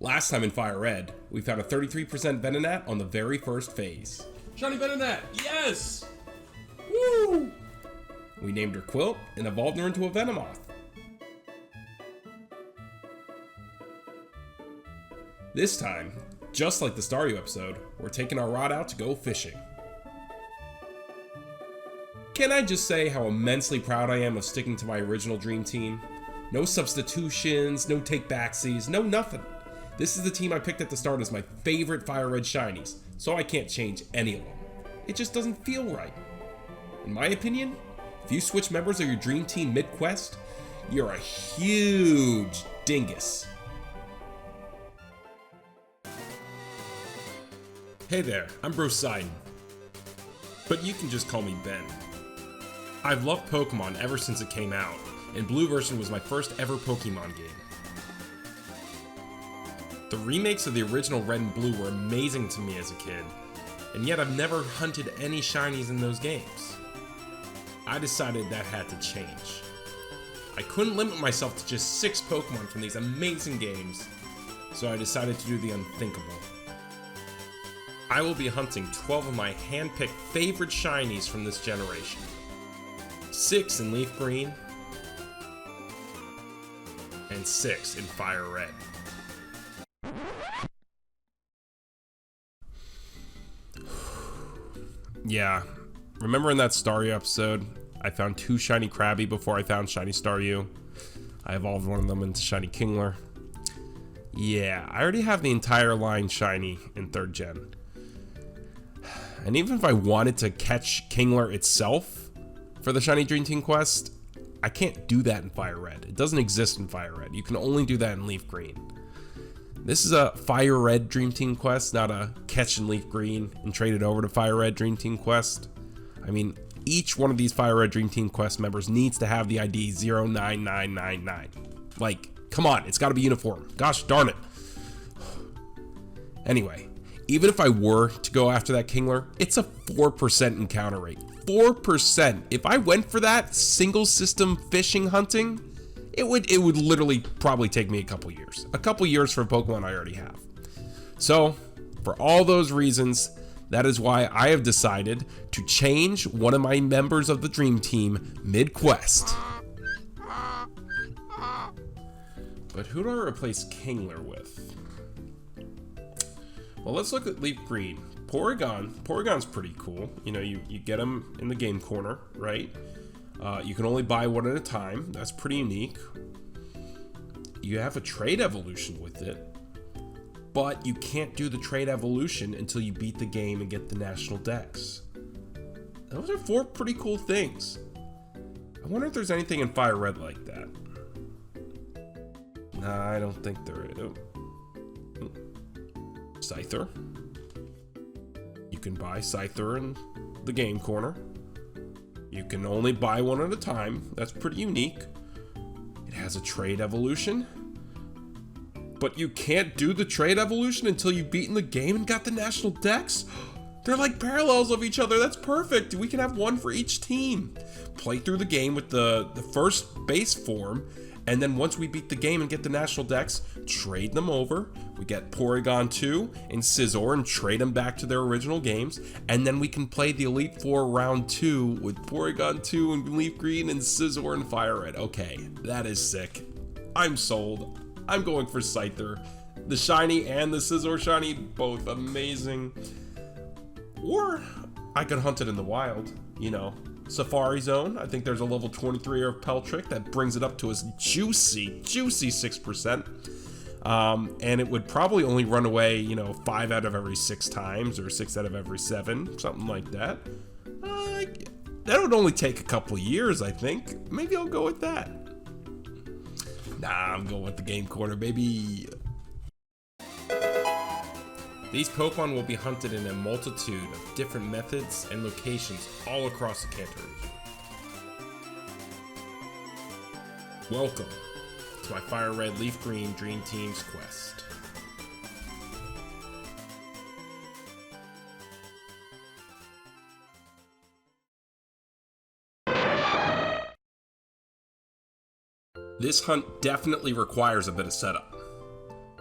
Last time in Fire Red, we found a 33% Venonat on the very first phase. Shiny Venonat, yes! Woo! We named her Quilt and evolved her into a Venomoth. This time, just like the Staryu episode, we're taking our rod out to go fishing. Can I just say how immensely proud I am of sticking to my original dream team? No substitutions, no take-backsies, no nothing. This is the team I picked at the start as my favorite Fire Red shinies, so I can't change any of them. It just doesn't feel right. In my opinion, if you switch members of your dream team mid-quest, you're a huge dingus. Hey there, I'm Bro Sidon, but you can just call me Ben. I've loved Pokemon ever since it came out, and Blue version was my first ever Pokemon game. The remakes of the original Red and Blue were amazing to me as a kid, and yet I've never hunted any shinies in those games. I decided that had to change. I couldn't limit myself to just 6 Pokemon from these amazing games, so I decided to do the unthinkable. I will be hunting 12 of my hand-picked favorite shinies from this generation. 6 in Leaf Green, and 6 in Fire Red. Yeah, remember in that Staryu episode, I found 2 shiny Krabby before I found shiny Staryu. I evolved one of them into shiny Kingler. Yeah, I already have the entire line shiny in 3rd gen. And even if I wanted to catch Kingler itself for the Shiny Dream Team quest, I can't do that in Fire Red. It doesn't exist in Fire Red. You can only do that in Leaf Green. This is a Fire Red Dream Team quest, not a catch in Leaf Green and trade it over to Fire Red Dream Team quest. I mean, each one of these Fire Red Dream Team quest members needs to have the ID 09999. Like, come on, it's gotta be uniform. Gosh darn it. Anyway. Even if I were to go after that Kingler, it's a 4% encounter rate. 4%. If I went for that single system fishing hunting, it would literally probably take me a couple years. A couple years for a Pokemon I already have. So, for all those reasons, that is why I have decided to change one of my members of the Dream Team mid-quest. But who do I replace Kingler with? Well, let's look at Leaf Green. Porygon. Porygon's pretty cool. You know, you get him in the game corner, right? You can only buy one at a time. That's pretty unique. You have a trade evolution with it, but you can't do the trade evolution until you beat the game and get the national dex. Those are 4 pretty cool things. I wonder if there's anything in Fire Red like that. Nah, I don't think there is. Scyther. You can buy Scyther in the game corner. You can only buy one at a time. That's pretty unique. It has a trade evolution. But you can't do the trade evolution until you've beaten the game and got the national dex? They're like parallels of each other. That's perfect. We can have one for each team. Play through the game with the first base form, and then once we beat the game and get the national dex, trade them over. We get Porygon 2 and Scyther and trade them back to their original games. And then we can play the Elite Four round 2 with Porygon 2 and Leaf Green and Scyther and Fire Red. Okay, that is sick. I'm sold. I'm going for Scyther. The shiny and the Scyther shiny, both amazing. Or I could hunt it in the wild, you know. Safari Zone, I think there's a level 23 of Peltrick that brings it up to a juicy 6%. And it would probably only run away, you know, 5 out of every 6 times, or 6 out of every 7, something like that. That would only take a couple years, I think. Maybe I'll go with that. Nah, I'm going with the game corner, baby. These Pokemon will be hunted in a multitude of different methods and locations all across the Kanto region. Welcome to my Fire Red Leaf Green Dream Team's quest. This hunt definitely requires a bit of setup.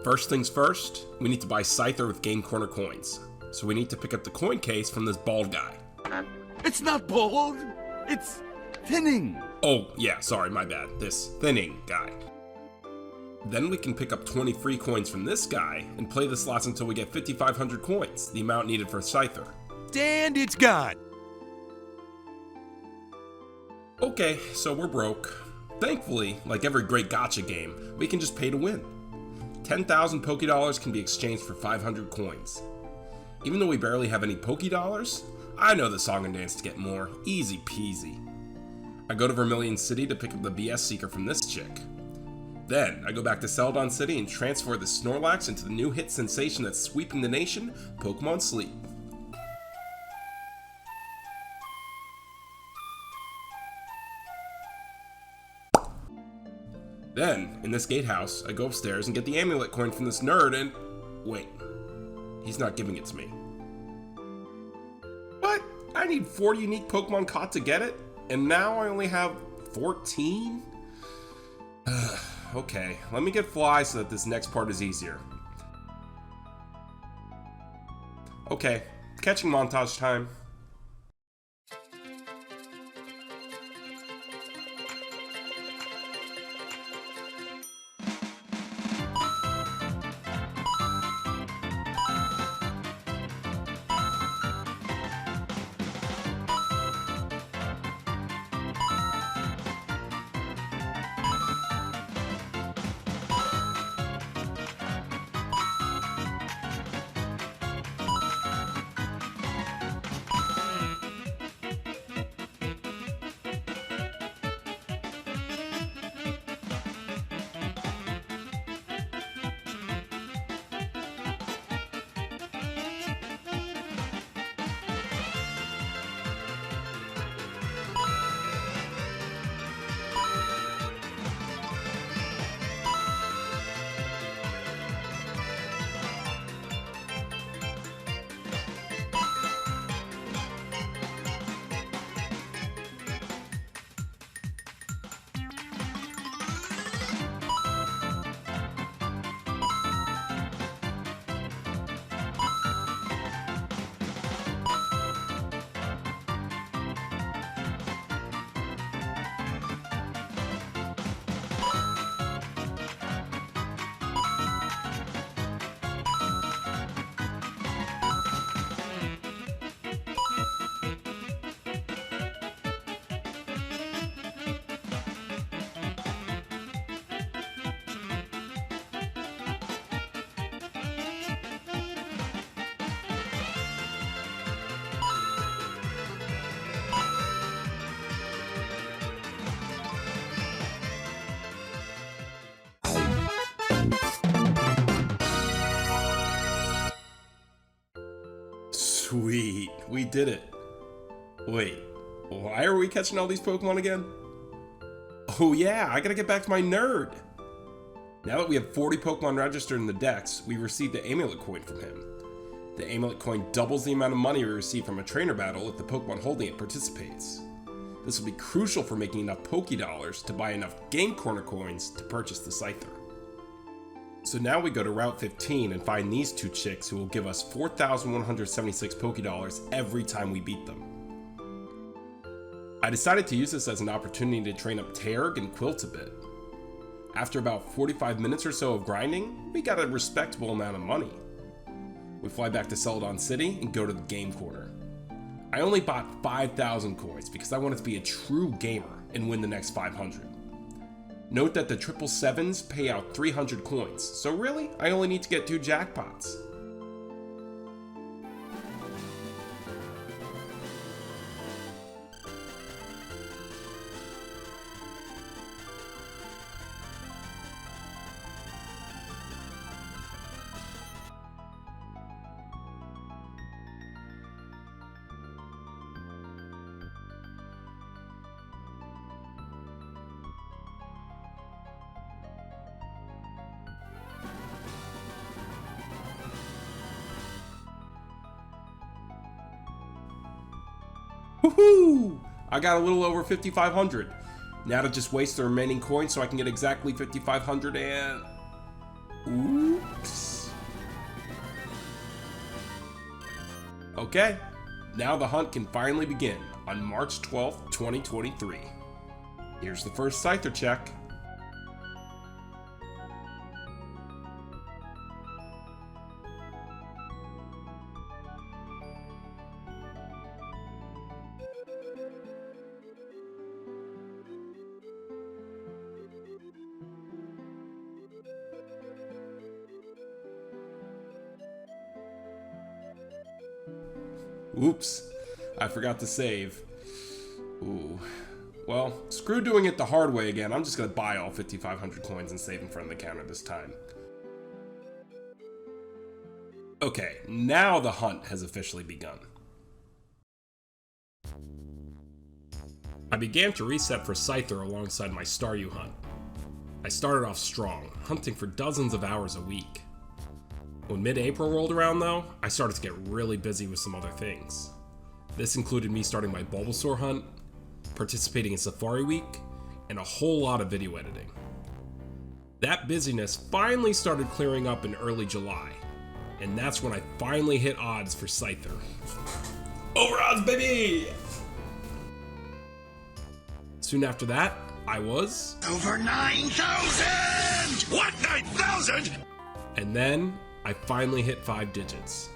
First things first, we need to buy Scyther with Game Corner coins. So we need to pick up the coin case from this bald guy. It's not bald, it's thinning. Oh, yeah, sorry, my bad. This thinning guy. Then we can pick up 20 free coins from this guy and play the slots until we get 5,500 coins, the amount needed for Scyther. And it's gone. Okay, so we're broke. Thankfully, like every great gacha game, we can just pay to win. 10,000 Pokédollars can be exchanged for 500 coins. Even though we barely have any Pokédollars, I know the song and dance to get more. Easy peasy. I go to Vermilion City to pick up the BS Seeker from this chick. Then, I go back to Celadon City and transfer the Snorlax into the new hit sensation that's sweeping the nation, Pokemon Sleep. Then, in this gatehouse, I go upstairs and get the amulet coin from this nerd and... Wait. He's not giving it to me. What? I need 40 unique Pokemon caught to get it? And now I only have 14? Okay, let me get Fly so that this next part is easier. Okay, catching montage time. Sweet, we did it. Wait, why are we catching all these Pokemon again? Oh yeah, I gotta get back to my nerd. Now that we have 40 Pokemon registered in the Dex, we received the Amulet Coin from him. The Amulet Coin doubles the amount of money we receive from a trainer battle if the Pokemon holding it participates. This will be crucial for making enough Pokédollars to buy enough Game Corner coins to purchase the Scyther. So now we go to Route 15 and find these two chicks who will give us 4,176 Pokédollars every time we beat them. I decided to use this as an opportunity to train up Terg and Quilt a bit. After about 45 minutes or so of grinding, we got a respectable amount of money. We fly back to Celadon City and go to the Game Corner. I only bought 5,000 coins because I wanted to be a true gamer and win the next 500. Note that the 777s pay out 300 coins, so really, I only need to get 2 jackpots. Woohoo! I got a little over 5,500. Now to just waste the remaining coins so I can get exactly 5,500 and... Ooh! Okay, now the hunt can finally begin on March 12th, 2023. Here's the first Scyther check. Oops, I forgot to save. Ooh. Well, screw doing it the hard way again. I'm just gonna buy all 5,500 coins and save in front of the counter this time. Okay, now the hunt has officially begun. I began to reset for Scyther alongside my Staryu hunt. I started off strong, hunting for dozens of hours a week. When mid-April rolled around though, I started to get really busy with some other things. This included me starting my Bulbasaur hunt, participating in Safari Week, and a whole lot of video editing. That busyness finally started clearing up in early July, and that's when I finally hit odds for Scyther. Over odds, baby! Soon after that, I was... Over 9,000! What, 9,000? And then, I finally hit 5 digits.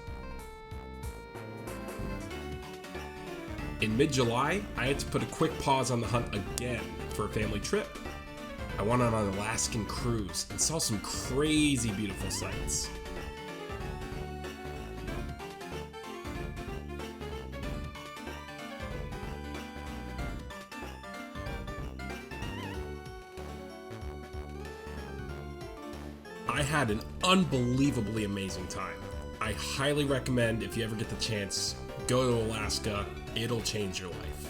In mid-July, I had to put a quick pause on the hunt again for a family trip. I went on an Alaskan cruise and saw some crazy beautiful sights. I had an unbelievably amazing time. I highly recommend, if you ever get the chance, go to Alaska. It'll change your life.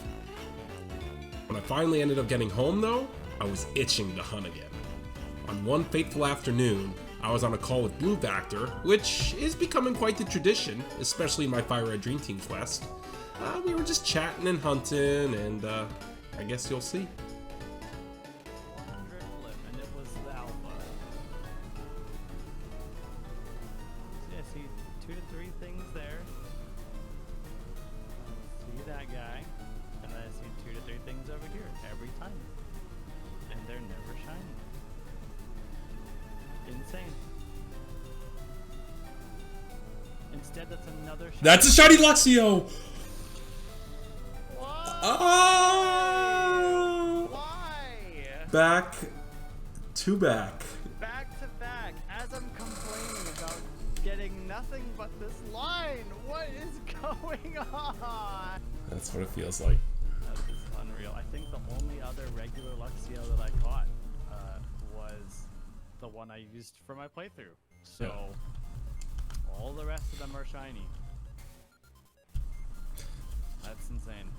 When I finally ended up getting home though, I was itching to hunt again. On one fateful afternoon, I was on a call with Blue Vector, which is becoming quite the tradition, especially in my Fire Red Dream Team quest. We were just chatting and hunting, and I guess you'll see. And it was the alpha. Yeah, see 2 to 3 things there. See that guy, and then I see 2 to 3 things over here every time, and they're never shiny. Insane. Instead, that's another shiny. That's a shiny Luxio! What? Oh! Why? Back to back. Back to back, as I'm complaining about getting nothing but this line. What is going on? That's what it feels like. That is unreal. I think the only other regular Luxio that I caught was the one I used for my playthrough. So all the rest of them are shiny. That's insane.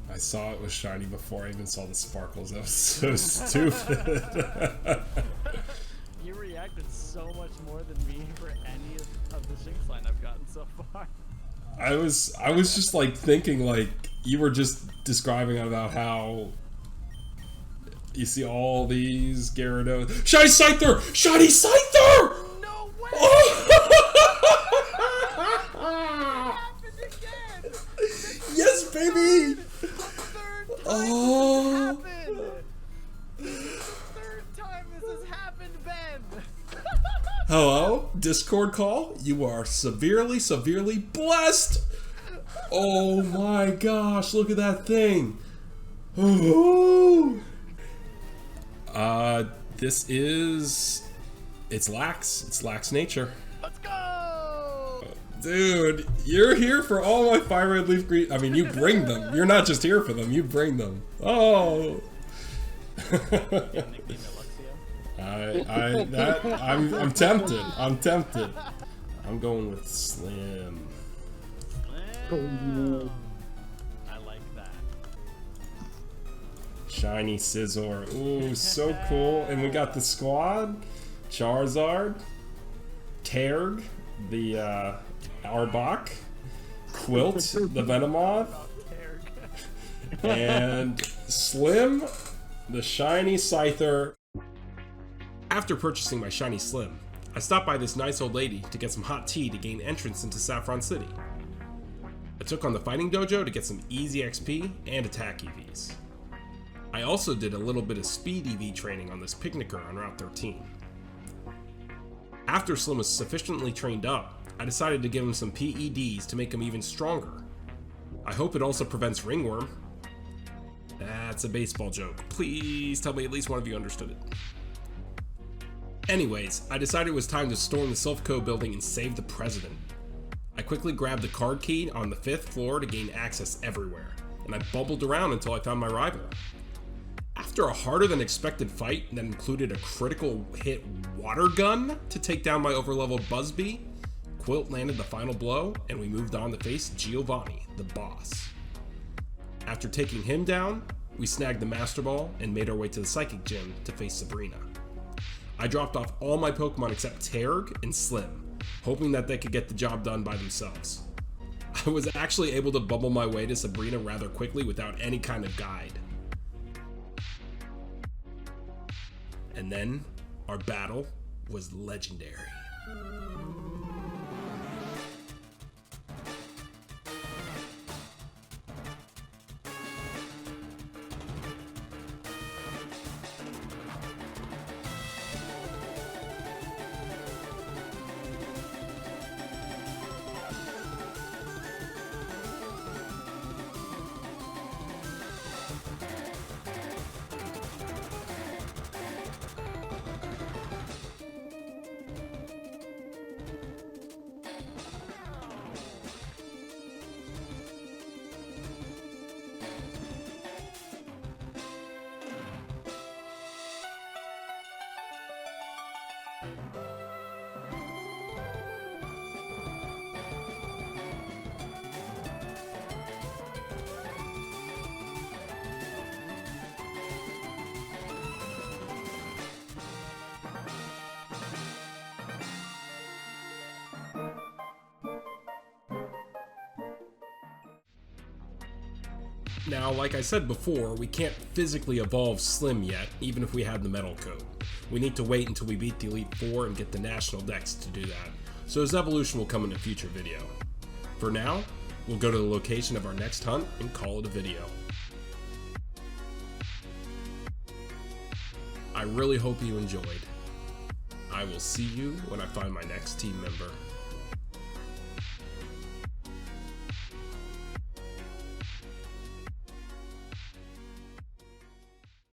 I saw it was shiny before I even saw the sparkles. That was so stupid. You reacted so much more than me for any of the Shinx line I've gotten so far. I was just like thinking, like, you were just describing about how you see all these Gyarados. Shiny Scyther! Shiny Scyther! No way! Happened again! Yes, baby! The third time Oh! this has happened! The third time this has happened, Ben! Hello? Discord call? You are severely, severely blessed! Oh my gosh, look at that thing! Ooh. This is... It's Lax. It's Lax Nature. Let's go! Dude, you're here for all my Fire Red Leaf Green... I mean, you bring them. You're not just here for them, you bring them. Oh! I'm tempted. I'm tempted. I'm going with Slim. Slim. I like that. Shiny Scizor. Ooh, so cool. And we got the squad. Charizard. Terg. The Arbok. Quilt. The Venomoth. And Slim. The shiny Scyther. After purchasing my shiny Slim, I stopped by this nice old lady to get some hot tea to gain entrance into Saffron City. I took on the fighting dojo to get some easy XP and attack EVs. I also did a little bit of speed EV training on this picnicker on Route 13. After Slim was sufficiently trained up, I decided to give him some PEDs to make him even stronger. I hope it also prevents ringworm. That's a baseball joke. Please tell me at least one of you understood it. Anyways, I decided it was time to storm the Silphco building and save the president. I quickly grabbed the card key on the 5th floor to gain access everywhere, and I bubbled around until I found my rival. After a harder than expected fight that included a critical hit water gun to take down my overleveled Buzzbee, Quilt landed the final blow, and we moved on to face Giovanni, the boss. After taking him down, we snagged the Master Ball and made our way to the Psychic Gym to face Sabrina. I dropped off all my Pokemon except Terg and Slim, hoping that they could get the job done by themselves. I was actually able to bubble my way to Sabrina rather quickly without any kind of guide. And then, our battle was legendary. Now, like I said before, we can't physically evolve Slim yet, even if we had the metal coat. We need to wait until we beat the Elite Four and get the National Dex to do that, so his evolution will come in a future video. For now, we'll go to the location of our next hunt and call it a video. I really hope you enjoyed. I will see you when I find my next team member.